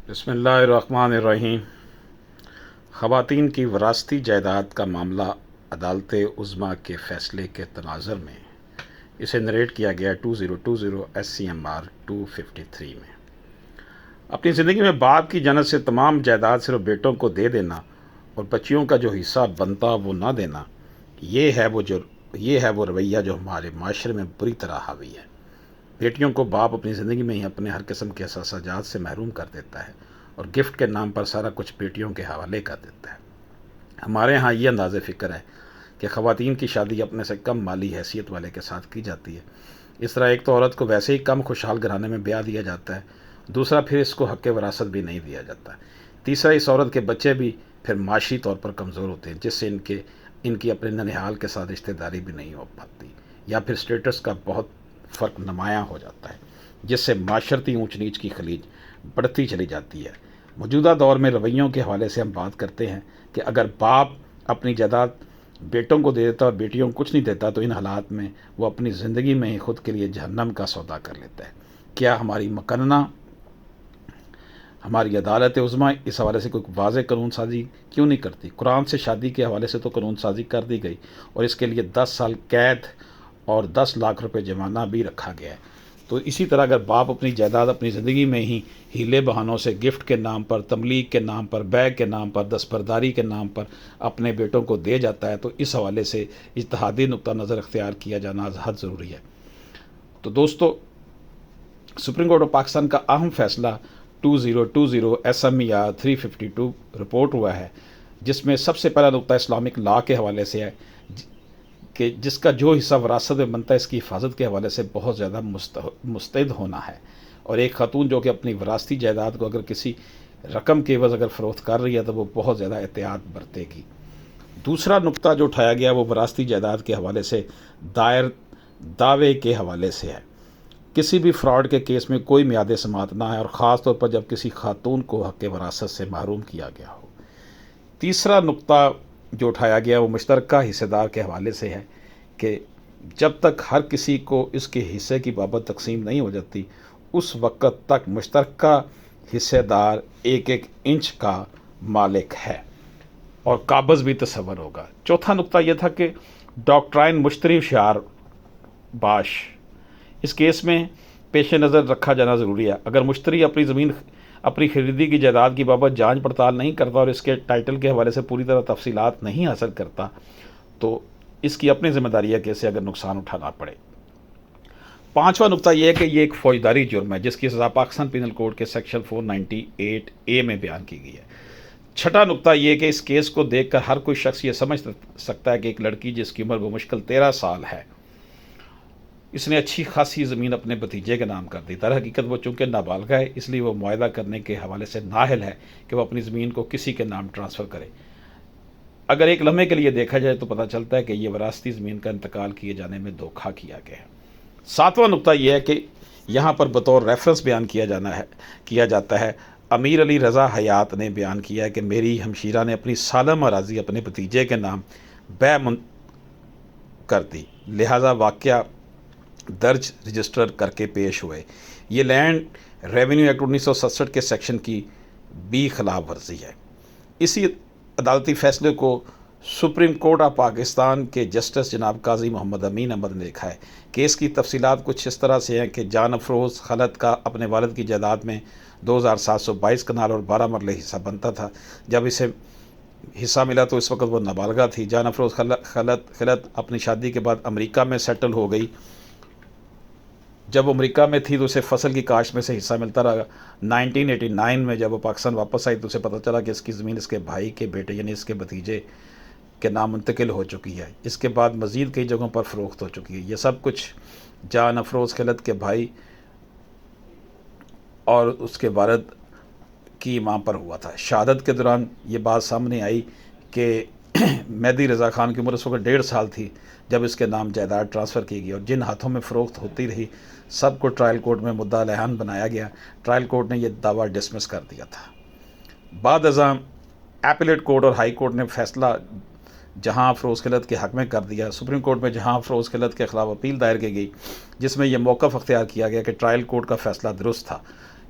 بسم اللہ الرحمن الرحیم۔ خواتین کی وراثتی جائیداد کا معاملہ عدالت عظمیٰ کے فیصلے کے تناظر میں اسے نریٹ کیا گیا 2020 SCMR 253 میں۔ اپنی زندگی میں باپ کی جانب سے تمام جائیداد صرف بیٹوں کو دے دینا اور بچیوں کا جو حصہ بنتا وہ نہ دینا، یہ ہے وہ رویہ جو ہمارے معاشرے میں بری طرح حاوی ہے۔ بیٹیوں کو باپ اپنی زندگی میں ہی اپنے ہر قسم کے اثاثہ جات سے محروم کر دیتا ہے اور گفٹ کے نام پر سارا کچھ بیٹیوں کے حوالے کر دیتا ہے۔ ہمارے ہاں یہ انداز فکر ہے کہ خواتین کی شادی اپنے سے کم مالی حیثیت والے کے ساتھ کی جاتی ہے۔ اس طرح ایک تو عورت کو ویسے ہی کم خوشحال گھرانے میں بیاہ دیا جاتا ہے، دوسرا پھر اس کو حق وراثت بھی نہیں دیا جاتا، تیسرا اس عورت کے بچے بھی پھر معاشی طور پر کمزور ہوتے ہیں، جس سے ان کی اپنے ننھیال کے ساتھ رشتہ داری بھی نہیں ہو پاتی، یا پھر سٹیٹس کا بہت فرق نمایاں ہو جاتا ہے، جس سے معاشرتی اونچ نیچ کی خلیج بڑھتی چلی جاتی ہے۔ موجودہ دور میں رویوں کے حوالے سے ہم بات کرتے ہیں کہ اگر باپ اپنی جائیداد بیٹوں کو دے دیتا اور بیٹیوں کو کچھ نہیں دیتا تو ان حالات میں وہ اپنی زندگی میں ہی خود کے لیے جہنم کا سودا کر لیتا ہے۔ کیا ہماری مقننہ ہماری عدالت عظمیٰ اس حوالے سے کوئی واضح قانون سازی کیوں نہیں کرتی؟ قرآن سے شادی کے حوالے سے تو قانون سازی کر دی گئی اور اس کے لیے 10 سال قید اور 10 لاکھ روپے جرمانہ بھی رکھا گیا ہے۔ تو اسی طرح اگر باپ اپنی جائیداد اپنی زندگی میں ہی ہیلے بہانوں سے گفٹ کے نام پر، تملیغ کے نام پر، بیع کے نام پر، دستبرداری کے نام پر اپنے بیٹوں کو دے جاتا ہے تو اس حوالے سے اجتہادی نقطہ نظر اختیار کیا جانا حد ضروری ہے۔ تو دوستو، سپریم کورٹ آف پاکستان کا اہم فیصلہ 2020 SMER 352 رپورٹ ہوا ہے، جس میں سب سے پہلا نقطہ اسلامک لا کے حوالے سے ہے کہ جس کا جو حصہ وراثت میں بنتا ہے اس کی حفاظت کے حوالے سے بہت زیادہ مستعد ہونا ہے، اور ایک خاتون جو کہ اپنی وراثتی جائیداد کو اگر کسی رقم کے عوض اگر فروخت کر رہی ہے تو وہ بہت زیادہ احتیاط برتے گی۔ دوسرا نقطہ جو اٹھایا گیا وہ وراثتی جائیداد کے حوالے سے دائر دعوے کے حوالے سے ہے۔ کسی بھی فراڈ کے کیس میں کوئی میعاد سماعت نہ ہے، اور خاص طور پر جب کسی خاتون کو حق وراثت سے محروم کیا گیا ہو۔ تیسرا نقطہ جو اٹھایا گیا وہ مشترکہ حصے دار کے حوالے سے ہے کہ جب تک ہر کسی کو اس کے حصے کی بابت تقسیم نہیں ہو جاتی اس وقت تک مشترکہ حصے دار ایک ایک انچ کا مالک ہے اور قابض بھی تصور ہوگا۔ چوتھا نقطہ یہ تھا کہ ڈاکٹرائن مشتری ہوشیار باش اس کیس میں پیش نظر رکھا جانا ضروری ہے۔ اگر مشتری اپنی خریدی کی جائیداد کی بابت جانچ پڑتال نہیں کرتا اور اس کے ٹائٹل کے حوالے سے پوری طرح تفصیلات نہیں حاصل کرتا تو اس کی اپنی ذمہ داری ہے کہ اسے اگر نقصان اٹھانا پڑے۔ پانچواں نقطہ یہ ہے کہ یہ ایک فوجداری جرم ہے جس کی سزا پاکستان پینل کوڈ کے سیکشن 498A میں بیان کی گئی ہے۔ چھٹا نقطہ یہ کہ اس کیس کو دیکھ کر ہر کوئی شخص یہ سمجھ سکتا ہے کہ ایک لڑکی جس کی عمر بمشکل 13 سال ہے، اس نے اچھی خاصی زمین اپنے بھتیجے کے نام کر دی۔ در حقیقت وہ چونکہ نابالغ ہے اس لیے وہ معاہدہ کرنے کے حوالے سے نااہل ہے کہ وہ اپنی زمین کو کسی کے نام ٹرانسفر کرے۔ اگر ایک لمحے کے لیے دیکھا جائے تو پتہ چلتا ہے کہ یہ وراثتی زمین کا انتقال کیے جانے میں دھوکہ کیا گیا ہے۔ ساتواں نقطہ یہ ہے کہ یہاں پر بطور ریفرنس بیان کیا جاتا ہے، امیر علی رضا حیات نے بیان کیا ہے کہ میری ہمشیرہ نے اپنی سالم اراضی اپنے بھتیجے کے نام بیع کر دی، لہذا واقعہ درج رجسٹر کر کے پیش ہوئے۔ یہ لینڈ ریونیو ایکٹ 1967 کے سیکشن کی بھی خلاف ورزی ہے۔ اسی عدالتی فیصلے کو سپریم کورٹ آف پاکستان کے جسٹس جناب قاضی محمد امین احمد نے لکھا ہے۔ کیس کی تفصیلات کچھ اس طرح سے ہیں کہ جان افروز خلعت کا اپنے والد کی جائیداد میں 2722 کنال اور 12 مرلے حصہ بنتا تھا۔ جب اسے حصہ ملا تو اس وقت وہ نابالغہ تھی۔ جان افروز خلعت اپنی شادی کے بعد امریکہ میں سیٹل ہو گئی۔ جب وہ امریکہ میں تھی تو اسے فصل کی کاشت میں سے حصہ ملتا رہا۔ 1989 میں جب وہ پاکستان واپس آئی تو اسے پتہ چلا کہ اس کی زمین اس کے بھائی کے بیٹے یعنی اس کے بھتیجے کے نام منتقل ہو چکی ہے۔ اس کے بعد مزید کئی جگہوں پر فروخت ہو چکی ہے۔ یہ سب کچھ جان افروز خلعت کے بھائی اور اس کے والد کی ماں پر ہوا تھا۔ شہادت کے دوران یہ بات سامنے آئی کہ مہدی رضا خان کی عمر اس وقت 1.5 سال تھی جب اس کے نام جائیداد ٹرانسفر کی گئی، اور جن ہاتھوں میں فروخت ہوتی رہی سب کو ٹرائل کورٹ میں مدعا الیحان بنایا گیا۔ ٹرائل کورٹ نے یہ دعویٰ ڈسمس کر دیا تھا۔ بعد ازاں ایپیلیٹ کورٹ اور ہائی کورٹ نے فیصلہ جہاں افروز خلعت کے حق میں کر دیا۔ سپریم کورٹ میں جہاں افروز خلعت کے خلاف اپیل دائر کی گئی جس میں یہ موقف اختیار کیا گیا کہ ٹرائل کورٹ کا فیصلہ درست تھا،